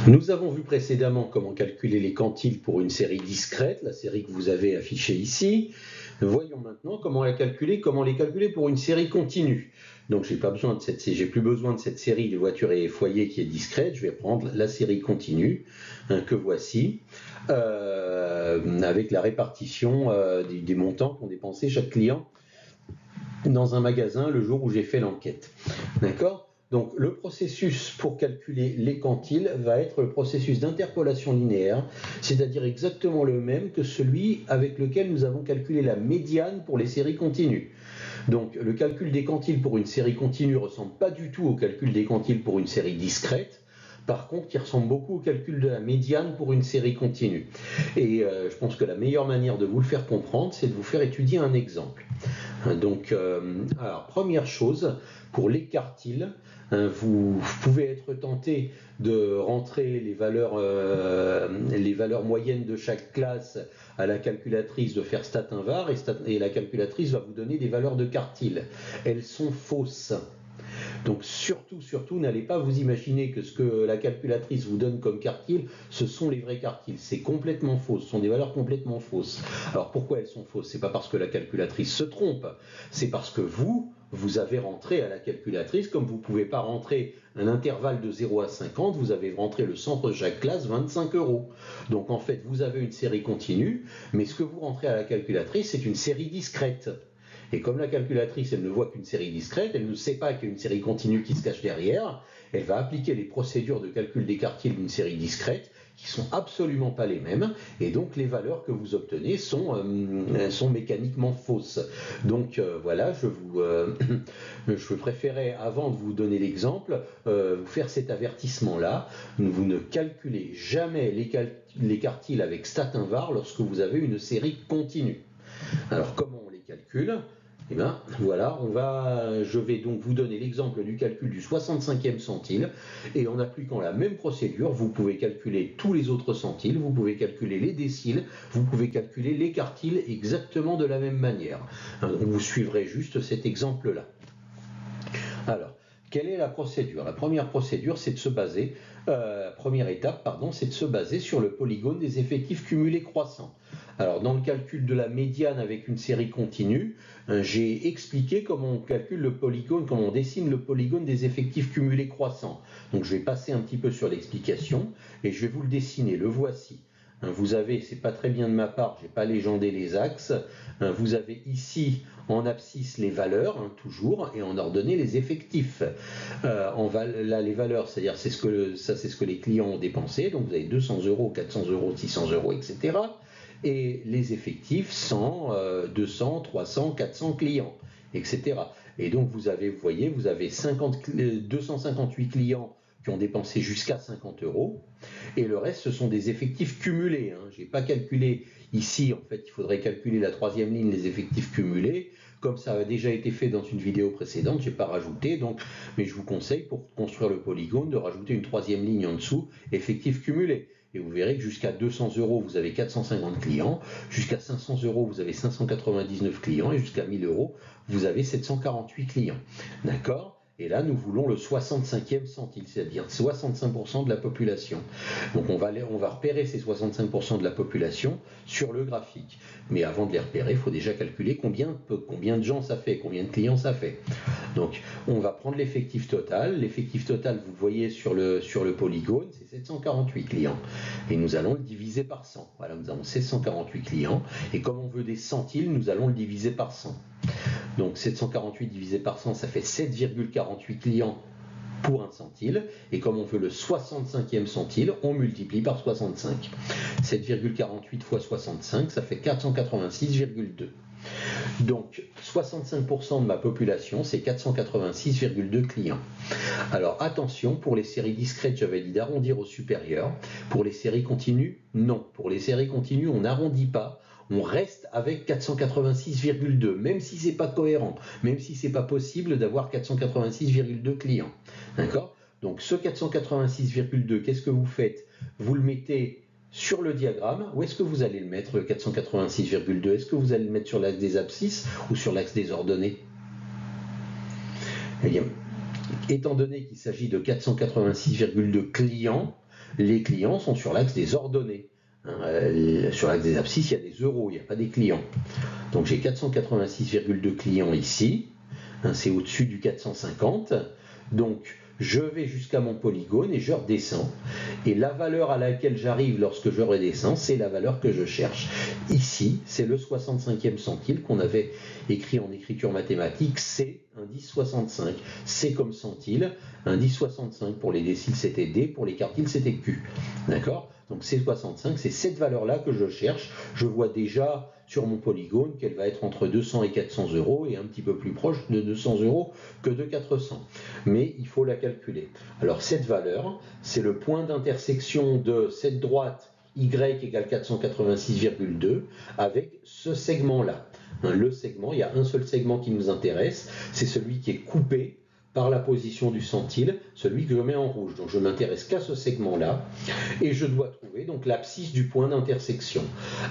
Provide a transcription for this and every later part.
Nous avons vu précédemment comment calculer les quantiles pour une série discrète, la série que vous avez affichée ici. Voyons maintenant comment les calculer pour une série continue. Donc j'ai plus besoin de cette série de voitures et foyers qui est discrète. Je vais prendre la série continue que voici, avec la répartition des montants qu'ont dépensé chaque client dans un magasin le jour où j'ai fait l'enquête. D'accord ? Donc le processus pour calculer les quantiles va être le processus d'interpolation linéaire, c'est-à-dire exactement le même que celui avec lequel nous avons calculé la médiane pour les séries continues. Donc le calcul des quantiles pour une série continue ne ressemble pas du tout au calcul des quantiles pour une série discrète. Par contre, il ressemble beaucoup au calcul de la médiane pour une série continue. Et je pense que la meilleure manière de vous le faire comprendre, c'est de vous faire étudier un exemple. Donc, alors, première chose, pour les quartiles, vous pouvez être tenté de rentrer les valeurs moyennes de chaque classe à la calculatrice, de faire stat invar, et la calculatrice va vous donner des valeurs de quartiles. Elles sont fausses. Donc surtout, n'allez pas vous imaginer que ce que la calculatrice vous donne comme quartile, ce sont les vrais quartiles. C'est complètement faux, ce sont des valeurs complètement fausses. Alors pourquoi elles sont fausses? C'est pas parce que la calculatrice se trompe, c'est parce que vous avez rentré à la calculatrice, comme vous ne pouvez pas rentrer un intervalle de 0 à 50, vous avez rentré le centre de chaque classe, 25 €. Donc en fait, vous avez une série continue, mais ce que vous rentrez à la calculatrice, c'est une série discrète. Et comme la calculatrice, elle ne voit qu'une série discrète, elle ne sait pas qu'il y a une série continue qui se cache derrière, elle va appliquer les procédures de calcul des quartiles d'une série discrète qui sont absolument pas les mêmes, et donc les valeurs que vous obtenez sont mécaniquement fausses. Donc voilà, je préférais, avant de vous donner l'exemple, vous faire cet avertissement-là. Vous ne calculez jamais les quartiles avec stat invar lorsque vous avez une série continue. Alors comment on les calcule? Eh bien, voilà, je vais donc vous donner l'exemple du calcul du 65e centile, et en appliquant la même procédure, vous pouvez calculer tous les autres centiles, vous pouvez calculer les déciles, vous pouvez calculer les quartiles exactement de la même manière. Vous suivrez juste cet exemple-là. Alors, quelle est la procédure? La première procédure, c'est de se baser, première étape, c'est de se baser sur le polygone des effectifs cumulés croissants. Alors, dans le calcul de la médiane avec une série continue, j'ai expliqué comment on calcule le polygone, comment on dessine le polygone des effectifs cumulés croissants. Donc, je vais passer un petit peu sur l'explication et je vais vous le dessiner. Le voici. Vous avez, c'est pas très bien de ma part, j'ai pas légendé les axes. Vous avez ici en abscisse les valeurs, toujours, et en ordonnée les effectifs. Là, les valeurs, c'est-à-dire c'est ce que les clients ont dépensé. Donc vous avez 200 €, 400 €, 600 €, etc. Et les effectifs 100, 200, 300, 400 clients, etc. Et donc vous avez 258 clients qui ont dépensé jusqu'à 50 €, et le reste, ce sont des effectifs cumulés. Je n'ai pas calculé ici, en fait, il faudrait calculer la troisième ligne, les effectifs cumulés. Comme ça a déjà été fait dans une vidéo précédente, je n'ai pas rajouté, mais je vous conseille, pour construire le polygone, de rajouter une troisième ligne en dessous, effectifs cumulés. Et vous verrez que jusqu'à 200 €, vous avez 450 clients, jusqu'à 500 €, vous avez 599 clients, et jusqu'à 1000 €, vous avez 748 clients. D'accord ? Et là, nous voulons le 65e centile, c'est-à-dire 65% de la population. Donc on va repérer ces 65% de la population sur le graphique. Mais avant de les repérer, il faut déjà calculer combien de gens ça fait, combien de clients ça fait. Donc on va prendre l'effectif total. L'effectif total, vous le voyez sur le polygone, c'est 748 clients. Et nous allons le diviser par 100. Voilà, nous avons 748 clients. Et comme on veut des centiles, nous allons le diviser par 100. Donc 748 divisé par 100, ça fait 7,48 clients pour un centile. Et comme on veut le 65e centile, on multiplie par 65. 7,48 fois 65, ça fait 486,2. Donc 65% de ma population, c'est 486,2 clients. Alors attention, pour les séries discrètes, j'avais dit d'arrondir au supérieur. Pour les séries continues, non. Pour les séries continues, on n'arrondit pas. On reste avec 486,2, même si c'est pas cohérent, même si c'est pas possible d'avoir 486,2 clients. D'accord? Donc ce 486,2, qu'est-ce que vous faites? Vous le mettez sur le diagramme. Où est-ce que vous allez le mettre, le 486,2? Est-ce que vous allez le mettre sur l'axe des abscisses ou sur l'axe des ordonnées? Eh bien, étant donné qu'il s'agit de 486,2 clients, les clients sont sur l'axe des ordonnées. Sur l'axe des abscisses, il y a des euros, il n'y a pas des clients. Donc j'ai 486,2 clients ici, c'est au-dessus du 450. Donc je vais jusqu'à mon polygone et je redescends. Et la valeur à laquelle j'arrive lorsque je redescends, c'est la valeur que je cherche. Ici, c'est le 65e centile qu'on avait écrit en écriture mathématique, c'est indice 65. C comme centile, indice 65. Pour les déciles, c'était D, pour les quartiles, c'était Q. D'accord ? Donc c'est 65, c'est cette valeur-là que je cherche. Je vois déjà sur mon polygone qu'elle va être entre 200 et 400 euros et un petit peu plus proche de 200 euros que de 400. Mais il faut la calculer. Alors cette valeur, c'est le point d'intersection de cette droite Y égale 486,2 avec ce segment-là. Le segment, il y a un seul segment qui nous intéresse, c'est celui qui est coupé par la position du centile, celui que je mets en rouge. Donc je m'intéresse qu'à ce segment-là et je dois trouver donc l'abscisse du point d'intersection.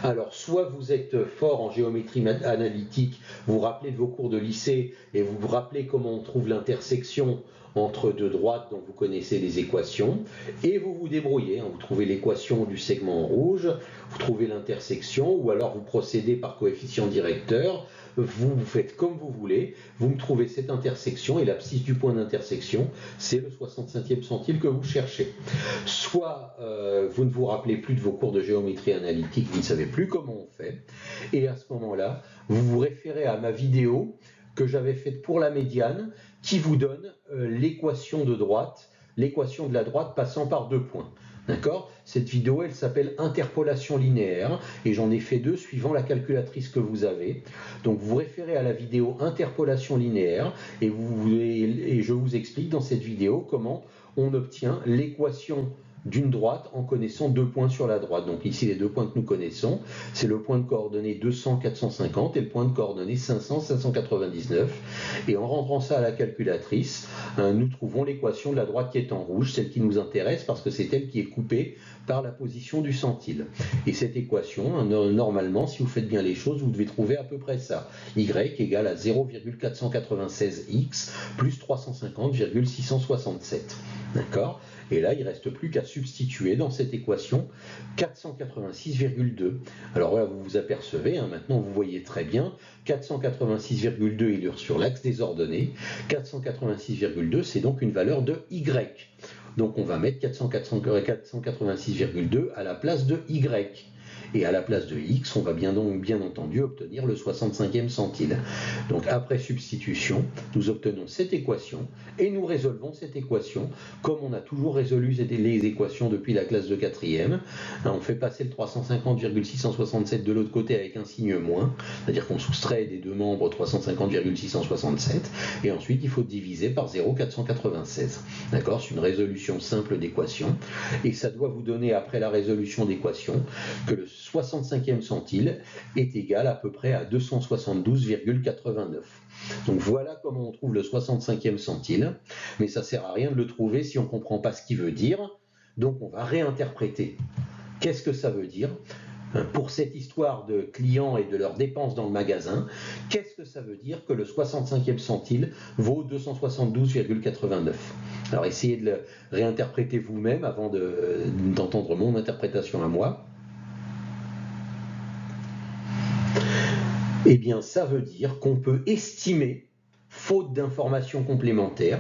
Alors soit vous êtes fort en géométrie analytique, vous vous rappelez de vos cours de lycée et vous vous rappelez comment on trouve l'intersection entre deux droites dont vous connaissez les équations et vous vous débrouillez, vous trouvez l'équation du segment en rouge, vous trouvez l'intersection ou alors vous procédez par coefficient directeur. Vous faites comme vous voulez, vous me trouvez cette intersection et l'abscisse du point d'intersection, c'est le 65e centile que vous cherchez. Soit vous ne vous rappelez plus de vos cours de géométrie analytique, vous ne savez plus comment on fait, et à ce moment-là, vous vous référez à ma vidéo que j'avais faite pour la médiane, qui vous donne l'équation de droite, l'équation de la droite passant par deux points. D'accord ? Cette vidéo, elle s'appelle interpolation linéaire et j'en ai fait deux suivant la calculatrice que vous avez. Donc vous référez à la vidéo interpolation linéaire et je vous explique dans cette vidéo comment on obtient l'équation d'une droite en connaissant deux points sur la droite. Donc ici, les deux points que nous connaissons, c'est le point de coordonnées 200, 450 et le point de coordonnées 500, 599. Et en rentrant ça à la calculatrice, nous trouvons l'équation de la droite qui est en rouge, celle qui nous intéresse parce que c'est elle qui est coupée par la position du centile. Et cette équation, normalement, si vous faites bien les choses, vous devez trouver à peu près ça. Y égale à 0,496x plus 350,667. D'accord ? Et là, il ne reste plus qu'à substituer dans cette équation 486,2. Alors là, vous vous apercevez, maintenant vous voyez très bien, 486,2 il est sur l'axe des ordonnées. 486,2, c'est donc une valeur de Y. Donc on va mettre 486,2 à la place de Y. Et à la place de X, on va bien entendu obtenir le 65e centile. Donc après substitution, nous obtenons cette équation et nous résolvons cette équation comme on a toujours résolu les équations depuis la classe de 4e. On fait passer le 350,667 de l'autre côté avec un signe moins, c'est-à-dire qu'on soustrait des deux membres 350,667 et ensuite il faut diviser par 0,496. D'accord ? C'est une résolution simple d'équation et ça doit vous donner après la résolution d'équation que le 65e centile est égal à peu près à 272,89. Donc voilà comment on trouve le 65e centile, mais ça ne sert à rien de le trouver si on ne comprend pas ce qu'il veut dire. Donc on va réinterpréter. Qu'est-ce que ça veut dire ? Pour cette histoire de clients et de leurs dépenses dans le magasin, qu'est-ce que ça veut dire que le 65e centile vaut 272,89 ? Alors essayez de le réinterpréter vous-même avant d'entendre mon interprétation à moi. Eh bien, ça veut dire qu'on peut estimer, faute d'informations complémentaires,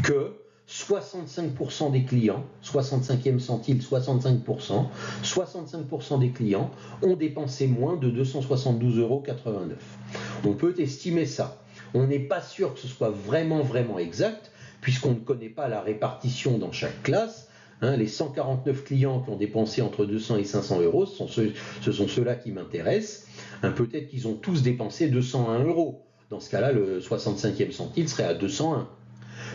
que 65% des clients, 65e centile, 65% des clients ont dépensé moins de 272,89 €. On peut estimer ça. On n'est pas sûr que ce soit vraiment exact, puisqu'on ne connaît pas la répartition dans chaque classe. Les 149 clients qui ont dépensé entre 200 et 500 €, ce sont ceux-là qui m'intéressent. Peut-être qu'ils ont tous dépensé 201 €. Dans ce cas-là, le 65e centile serait à 201.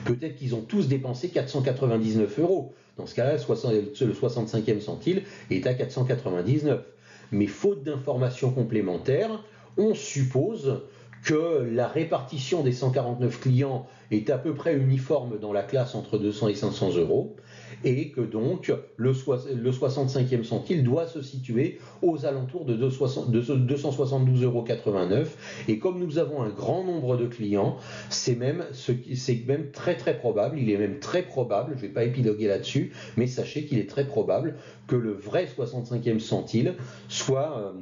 Peut-être qu'ils ont tous dépensé 499 €. Dans ce cas-là, le 65e centile est à 499. Mais faute d'informations complémentaires, on suppose que la répartition des 149 clients est à peu près uniforme dans la classe entre 200 et 500 € et que donc le 65e centile doit se situer aux alentours de 272,89 €. Et comme nous avons un grand nombre de clients, c'est même très très probable, il est même très probable, je ne vais pas épiloguer là-dessus, mais sachez qu'il est très probable que le vrai 65e centile soit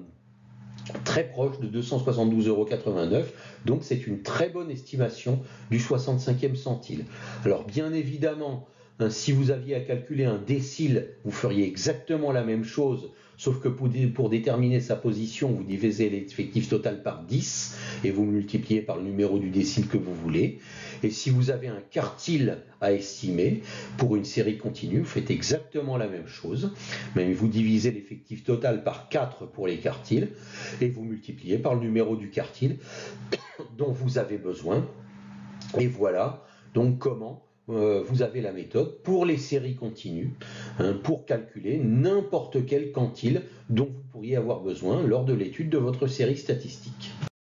très proche de 272,89 €. Donc c'est une très bonne estimation du 65e centile. Alors bien évidemment, si vous aviez à calculer un décile, vous feriez exactement la même chose, sauf que pour déterminer sa position, vous divisez l'effectif total par 10 et vous multipliez par le numéro du décile que vous voulez. Et si vous avez un quartile à estimer pour une série continue, vous faites exactement la même chose, mais vous divisez l'effectif total par 4 pour les quartiles et vous multipliez par le numéro du quartile dont vous avez besoin. Et voilà donc comment vous avez la méthode pour les séries continues, pour calculer n'importe quel quantile dont vous pourriez avoir besoin lors de l'étude de votre série statistique.